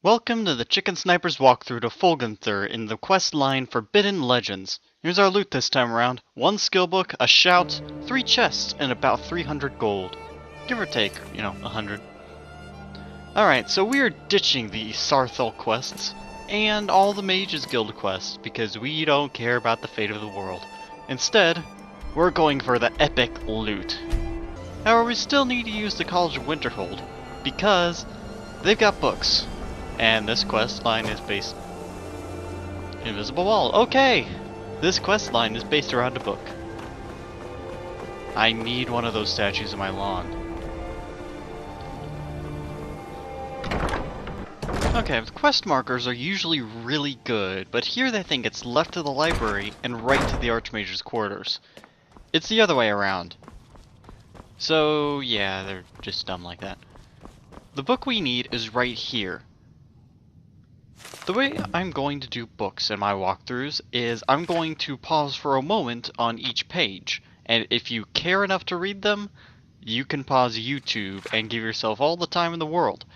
Welcome to the Chicken Sniper's walkthrough to Folgunthur in the quest line Forbidden Legends. Here's our loot this time around. 1 skill book, a shout, 3 chests, and about 300 gold. Give or take, 100. Alright, so we are ditching the Sarthal quests and all the Mages Guild quests because we don't care about the fate of the world. Instead, we're going for the epic loot. However, we still need to use the College of Winterhold because they've got books. And this quest line is based... Invisible wall. Okay! This quest line is based around a book. I need one of those statues in my lawn. Okay, the quest markers are usually really good, but here they think it's left to the library and right to the Archmage's quarters. It's the other way around. So, yeah, they're just dumb like that. The book we need is right here. The way I'm going to do books in my walkthroughs is I'm going to pause for a moment on each page, and if you care enough to read them, you can pause YouTube and give yourself all the time in the world.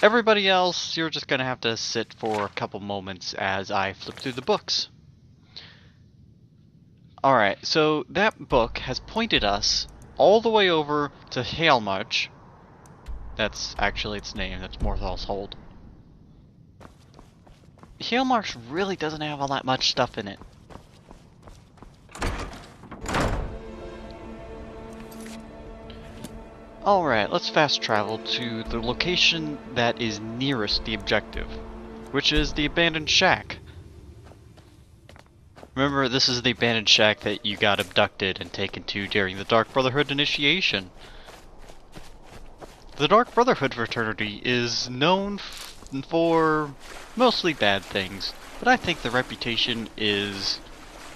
Everybody else, you're just going to have to sit for a couple moments as I flip through the books. Alright, so that book has pointed us all the way over to Hjallmarch. That's actually its name, that's Morthal's Hold. Hjallmarch really doesn't have all that much stuff in it. Alright, let's fast travel to the location that is nearest the objective, which is the abandoned shack. Remember, this is the abandoned shack that you got abducted and taken to during the Dark Brotherhood initiation. The Dark Brotherhood fraternity is known for mostly bad things, but I think the reputation is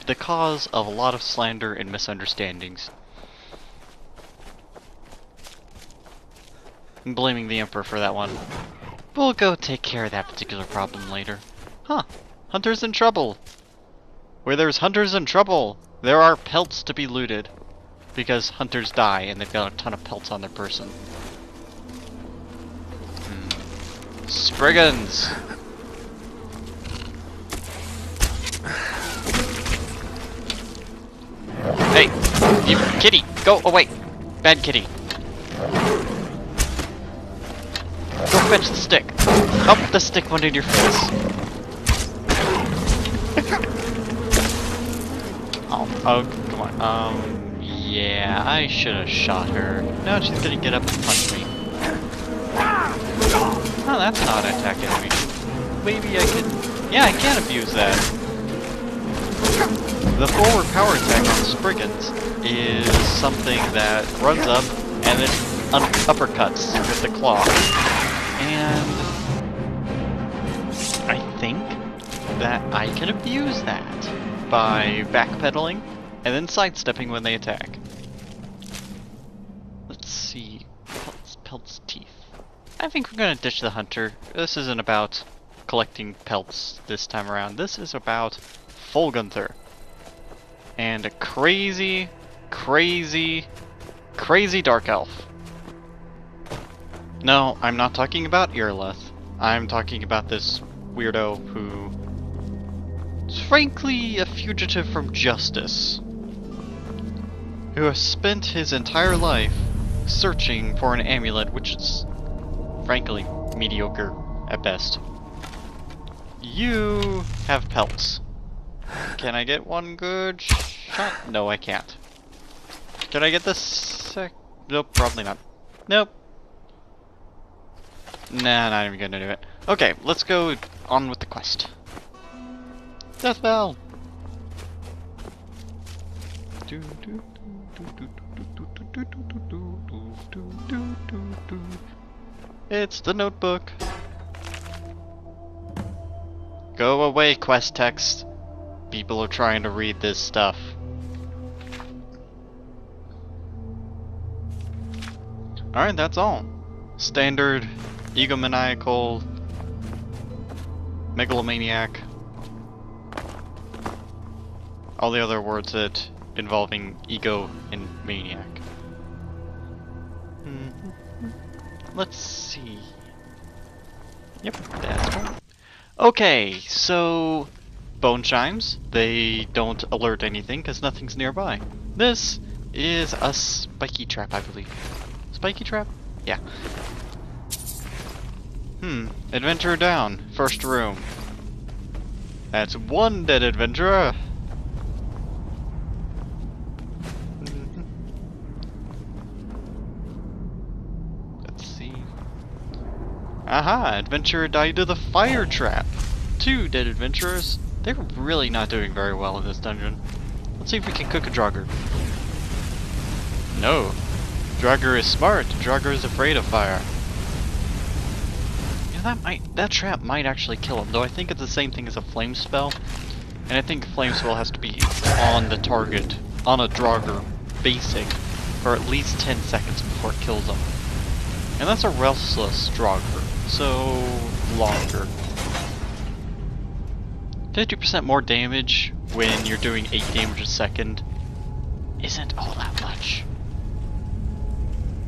the cause of a lot of slander and misunderstandings. I'm blaming the Emperor for that one. We'll go take care of that particular problem later. Huh. Hunter's in trouble. Where there's hunters in trouble, there are pelts to be looted. Because hunters die and they've got a ton of pelts on their person. Spriggans! Hey! You kitty! Go away! Bad kitty! Go fetch the stick! Oh, the stick went in your face. Oh, come on. Yeah, I should have shot her. Now she's gonna get up and punch me. Oh, that's not an attack enemy. Maybe I can... Yeah, I can abuse that. The forward power attack on Spriggans is something that runs up and then uppercuts with the claw. And I think that I can abuse that by backpedaling and then sidestepping when they attack. Let's see. Pelt's teeth. I think we're gonna ditch the hunter. This isn't about collecting pelts this time around. This is about Folgunthur. And a crazy, crazy, crazy dark elf. No, I'm not talking about Irleth. I'm talking about this weirdo who is frankly a fugitive from justice. Who has spent his entire life searching for an amulet which is frankly mediocre at best. You have pelts. Can I get one good shot? No, I can't. Can I get this? Nope, probably not. Nope. Nah, not even gonna do it. Okay, let's go on with the quest. Death Bell! It's the notebook. Go away, quest text. People are trying to read this stuff. Alright, that's all. Standard, egomaniacal, megalomaniac. All the other words that involving ego and maniac. Let's see. Yep, that's cool. Okay, so bone chimes, they don't alert anything because nothing's nearby. This is a spiky trap, I believe. Spiky trap? Yeah. Adventurer down. First room. That's one dead adventurer. Let's see. Aha! Adventurer died to the fire trap. 2 dead adventurers. They're really not doing very well in this dungeon. Let's see if we can cook a Draugr. No. Draugr is smart. Draugr is afraid of fire. You know, that trap might actually kill him, though I think it's the same thing as a flame spell. And I think flame spell has to be on the target, on a Draugr, basic, for at least 10 seconds before it kills him. And that's a restless Draugr, so longer. 50% more damage when you're doing 8 damage a second isn't all that much.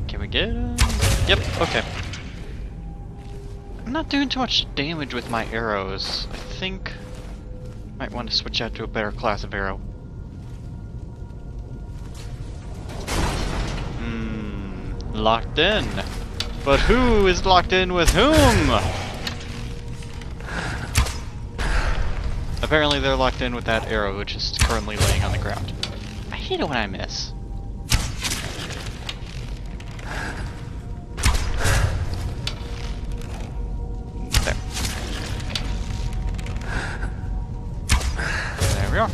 Can we get him? Yep, okay. I'm not doing too much damage with my arrows. I think I might want to switch out to a better class of arrow. Locked in. But who is locked in with whom? Apparently they're locked in with that arrow, which is currently laying on the ground. I hate it when I miss. There. There we are.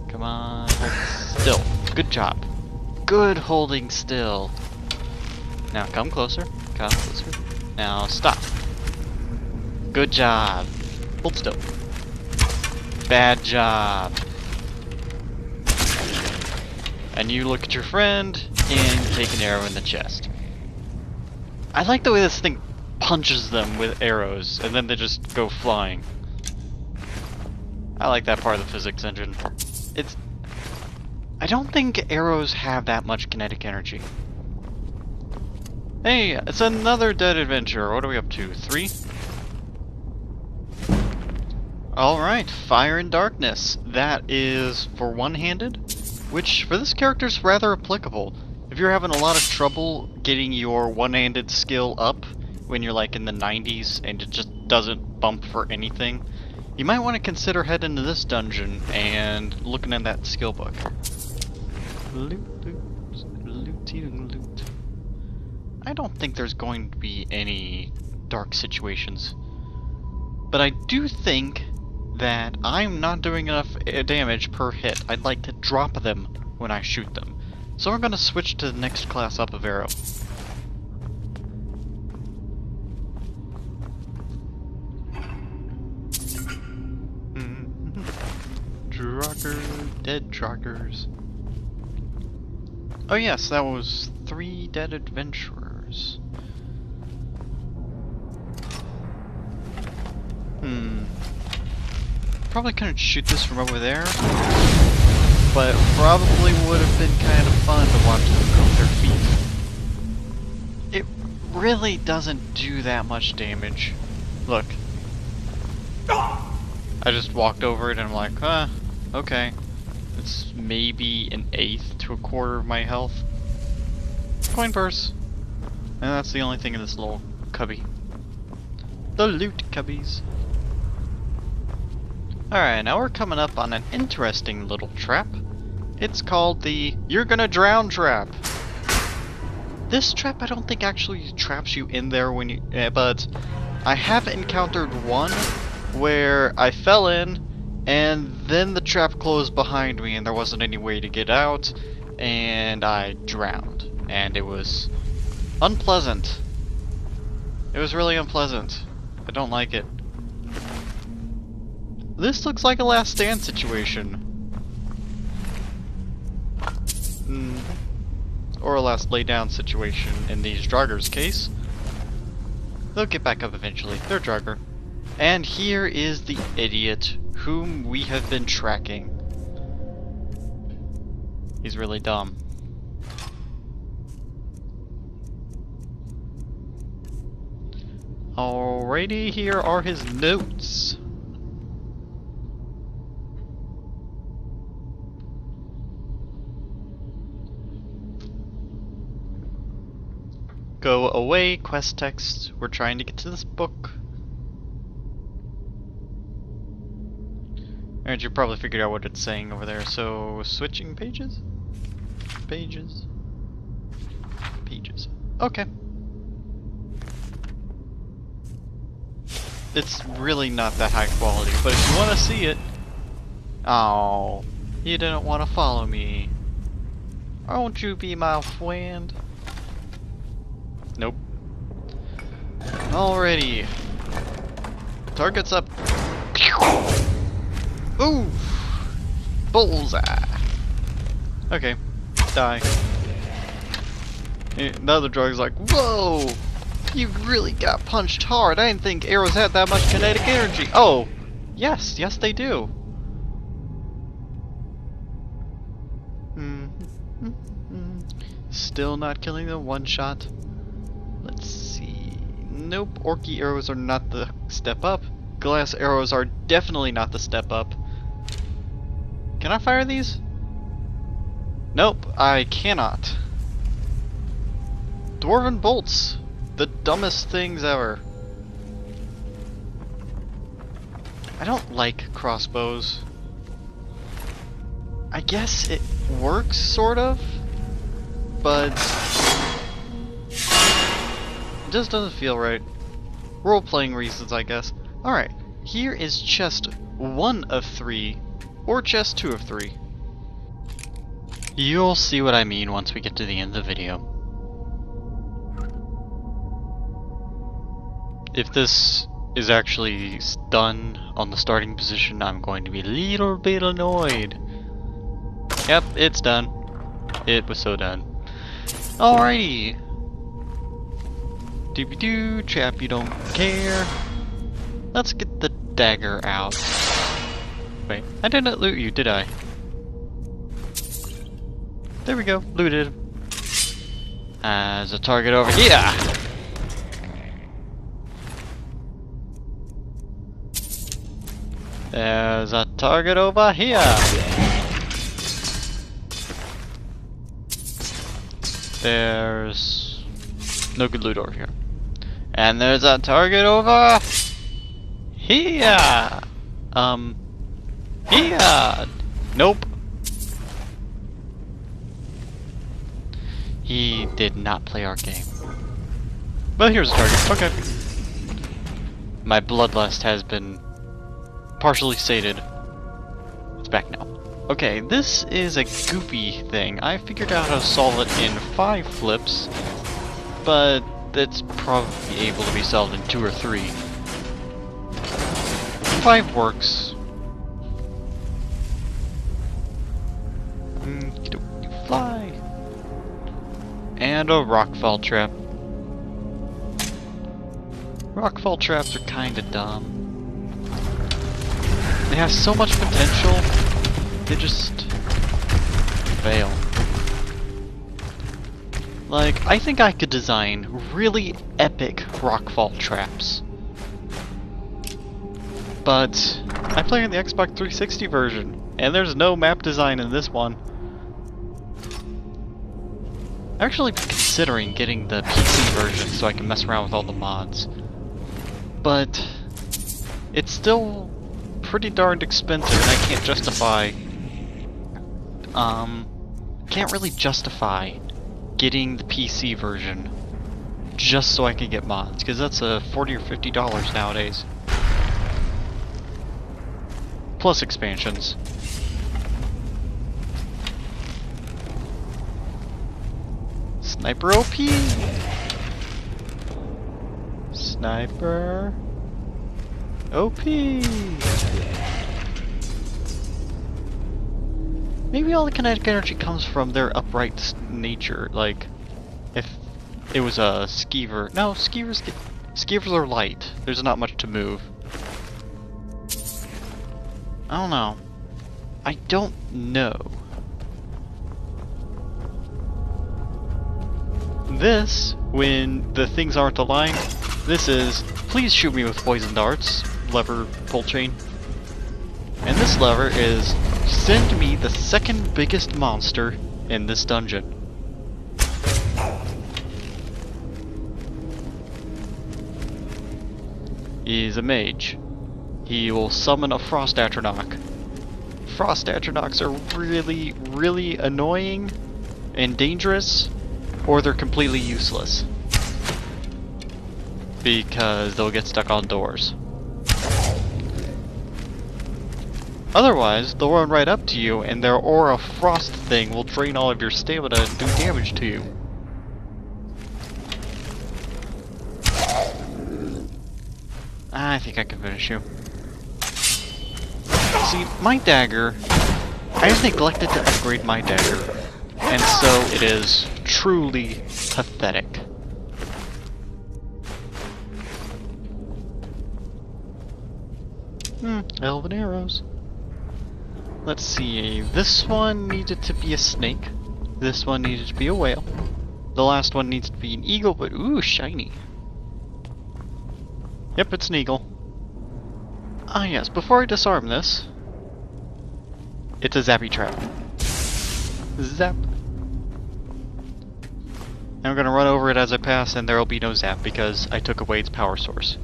Come on, hold still. Good job. Good holding still. Now come closer. Come closer. Now stop. Good job. Hold still. Bad job. And you look at your friend and take an arrow in the chest. I like the way this thing punches them with arrows and then they just go flying. I like that part of the physics engine. I don't think arrows have that much kinetic energy. Hey, it's another dead adventure. What are we up to? 3? Alright, Fire and Darkness. That is for one-handed, which for this character is rather applicable. If you're having a lot of trouble getting your one-handed skill up when you're like in the 90s and it just doesn't bump for anything, you might want to consider heading to this dungeon and looking at that skill book. Loot, loot, looty loot. I don't think there's going to be any dark situations, but I do think that I'm not doing enough damage per hit. I'd like to drop them when I shoot them. So we're going to switch to the next class up of arrow. Draugr, dead Draugrs. Oh yes, that was 3 dead adventurers. Probably couldn't shoot this from over there, but probably would have been kind of fun to watch them go with their feet. It really doesn't do that much damage. Look. I just walked over it and I'm like, okay. It's maybe an 1/8 to a quarter of my health. Coin purse. And that's the only thing in this little cubby. The loot cubbies. Alright, now we're coming up on an interesting little trap. It's called the You're Gonna Drown trap. This trap I don't think actually traps you in there when you... but I have encountered one where I fell in and then the trap closed behind me and there wasn't any way to get out and I drowned. And it was unpleasant. It was really unpleasant. I don't like it. This looks like a last stand situation. Or a last lay down situation in these Draugrs' case. They'll get back up eventually. They're Draugr. And here is the idiot whom we have been tracking. He's really dumb. Alrighty, here are his notes. Go away, quest text. We're trying to get to this book. And you probably figured out what it's saying over there. So, switching pages? Pages. Pages. Okay. It's really not that high quality, but if you want to see it... Oh, you didn't want to follow me. Won't you be my friend? Nope. Alrighty. Target's up. Ooh! Bullseye! Okay. Die. The other drug's like, whoa! You really got punched hard. I didn't think arrows had that much kinetic energy. Oh! Yes, yes they do. Still not killing them one shot. Let's see. Nope, orky arrows are not the step up. Glass arrows are definitely not the step up. Can I fire these? Nope, I cannot. Dwarven bolts. The dumbest things ever. I don't like crossbows. I guess it works, sort of. But it just doesn't feel right. Role-playing reasons, I guess. Alright, here is chest 1 of 3, or chest 2 of 3. You'll see what I mean once we get to the end of the video. If this is actually done on the starting position, I'm going to be a little bit annoyed. Yep, it's done. It was so done. Alrighty. Doobie-doo, chap, you don't care. Let's get the dagger out. Wait, I didn't loot you, did I? There we go, looted. As a target over here. There's a target over here. There's no good loot over here. And there's a target over here. Here. Nope. He did not play our game. But here's a target. Okay. My bloodlust has been partially sated. It's back now. Okay, this is a goofy thing. I figured out how to solve it in 5 flips, but it's probably able to be solved in 2 or 3. 5 works. Fly! And a rockfall trap. Rockfall traps are kinda dumb. They have so much potential, they just fail. Like, I think I could design really epic rockfall traps. But I play on the Xbox 360 version, and there's no map design in this one. I'm actually considering getting the PC version so I can mess around with all the mods. But it's still pretty darned expensive, and I can't justify can't really justify getting the PC version just so I can get mods, because that's $40 or $50 nowadays. Plus expansions. Sniper OP! Sniper OP! Maybe all the kinetic energy comes from their upright nature, like if it was a skeever. No, skeevers are light. There's not much to move. I don't know. I don't know. This, when the things aren't aligned, This is, please shoot me with poison darts, lever pull chain. And this lever is, send me the second biggest monster in this dungeon. He's a mage. He will summon a frost atronach. Frost atronachs are really, really annoying and dangerous, or they're completely useless. Because they'll get stuck on doors. Otherwise, they'll run right up to you and their aura frost thing will drain all of your stamina and do damage to you. I think I can finish you. See, my dagger, I neglected to upgrade my dagger, and so it is truly pathetic. Elven arrows. Let's see, this one needed to be a snake, this one needed to be a whale, the last one needs to be an eagle, but ooh, shiny. Yep, it's an eagle. Ah yes, before I disarm this, it's a zappy trap. Zap. I'm gonna run over it as I pass and there will be no zap because I took away its power source.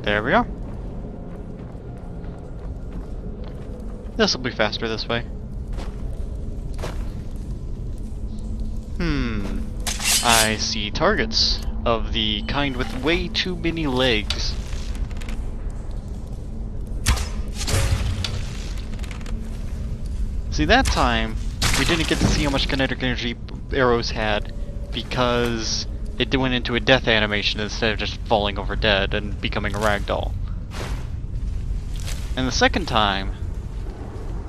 There we are. This will be faster this way. I see targets of the kind with way too many legs. See, that time we didn't get to see how much kinetic energy arrows had because it went into a death animation instead of just falling over dead and becoming a ragdoll. And the second time,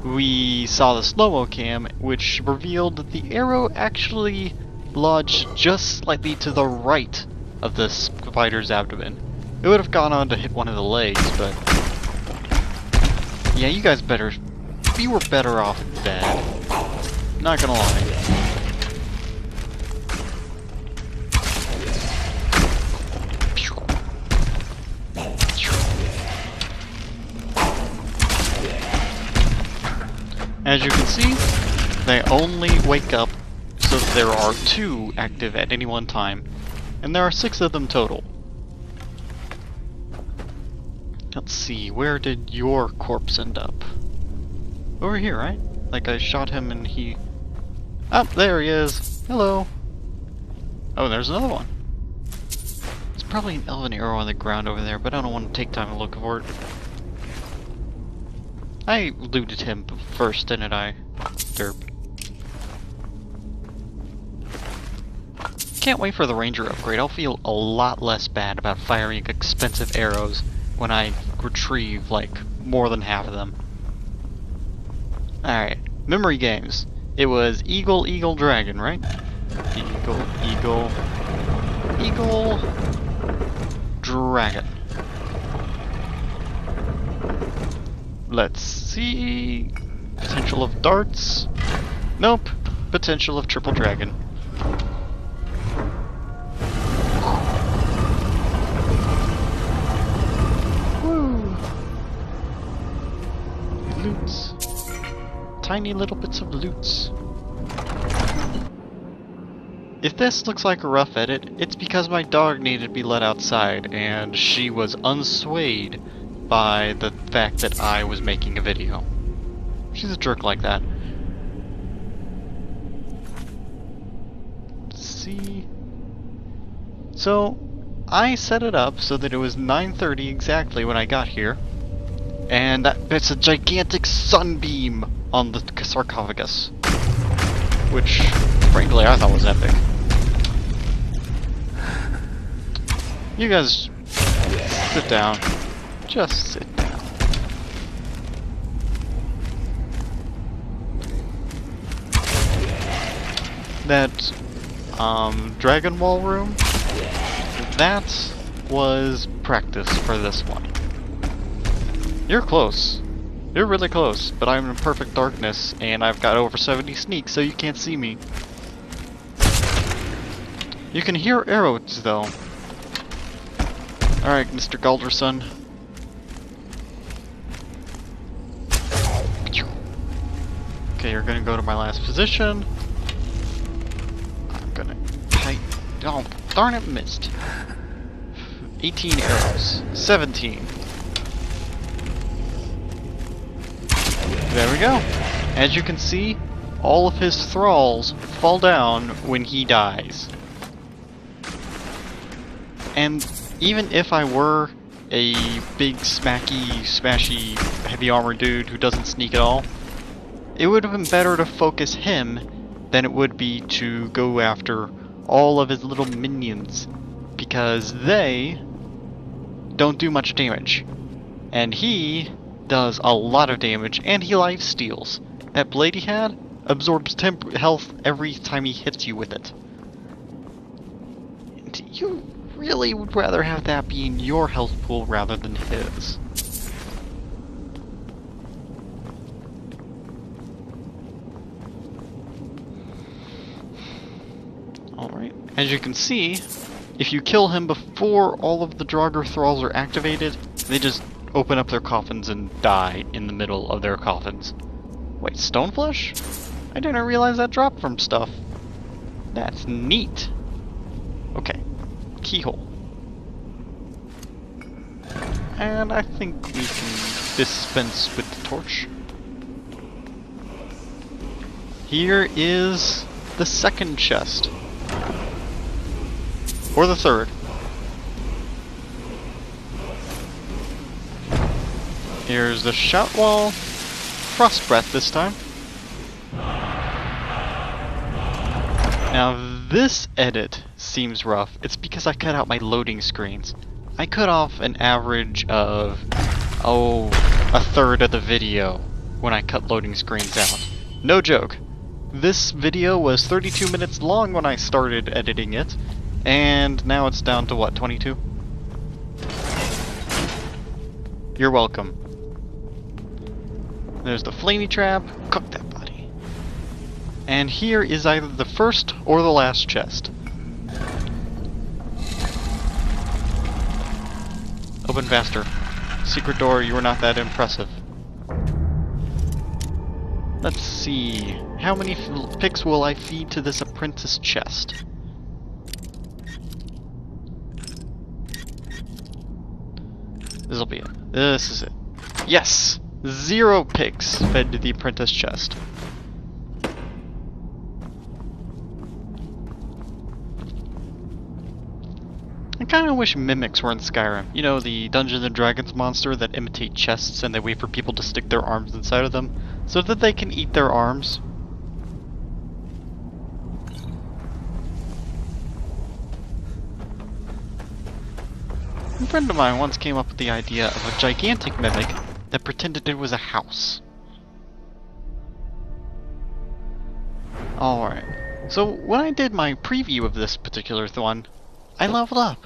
we saw the slow-mo cam, which revealed that the arrow actually lodged just slightly to the right of the spider's abdomen. It would have gone on to hit one of the legs, but yeah, you guys better, you were better off dead. Not gonna lie. As you can see, they only wake up so that there are 2 active at any one time, and there are 6 of them total. Let's see, where did your corpse end up? Over here, right? Like I shot him and he... Oh, there he is! Hello! Oh, there's another one. There's probably an elven arrow on the ground over there, but I don't want to take time to look for it. I looted him first, didn't I? Derp. Can't wait for the ranger upgrade. I'll feel a lot less bad about firing expensive arrows when I retrieve, like, more than half of them. Alright, memory games. It was Eagle, Eagle, Dragon, right? Eagle, Eagle, Eagle, Dragon. Let's see... Potential of darts? Nope. Potential of triple dragon. Woo! Loots. Tiny little bits of loots. If this looks like a rough edit, it's because my dog needed to be let outside, and she was unswayed by the fact that I was making a video. She's a jerk like that. Let's see. So, I set it up so that it was 9:30 exactly when I got here, and it's a gigantic sunbeam on the sarcophagus, which, frankly, I thought was epic. You guys, sit down. Just sit down. That, Dragon Wall room, that was practice for this one. You're close. You're really close, but I'm in perfect darkness, and I've got over 70 sneaks, so you can't see me. You can hear arrows, though. Alright, Mr. Gaulderson. Okay, you're gonna go to my last position. I'm gonna... Oh, darn it, missed. 18 arrows. 17. There we go. As you can see, all of his thralls fall down when he dies. And even if I were a big smashy heavy armor dude who doesn't sneak at all, it would have been better to focus him than it would be to go after all of his little minions, because they don't do much damage. And he does a lot of damage, and he life steals. That blade he had absorbs temp health every time he hits you with it. And you really would rather have that be in your health pool rather than his. Alright, as you can see, if you kill him before all of the Draugr thralls are activated, they just open up their coffins and die in the middle of their coffins. Wait, Stoneflesh? I didn't realize that dropped from stuff. That's neat. Okay, keyhole. And I think we can dispense with the torch. Here is the second chest. Or the third. Here's the shout wall. Frost breath this time. Now this edit seems rough. It's because I cut out my loading screens. I cut off an average of, a third of the video when I cut loading screens out. No joke. This video was 32 minutes long when I started editing it, and now it's down to what, 22? You're welcome. There's the flamey trap. Cook that body. And here is either the first or the last chest. Open faster. Secret door, you are not that impressive. Let's see. How many picks will I feed to this apprentice chest? This'll be it. This is it. Yes! 0 picks fed to the apprentice chest. I kinda wish mimics were in Skyrim. You know, the Dungeons and Dragons monster that imitate chests and they wait for people to stick their arms inside of them so that they can eat their arms. A friend of mine once came up with the idea of a gigantic mimic that pretended it was a house. Alright, so when I did my preview of this particular one, I leveled up.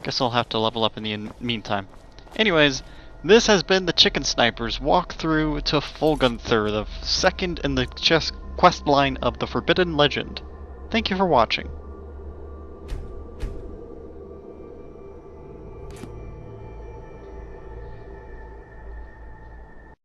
Guess I'll have to level up in the meantime. Anyways, this has been the TheChickenSnyper's walkthrough to Folgunthur, the second in the quest line of the Forbidden Legend. Thank you for watching.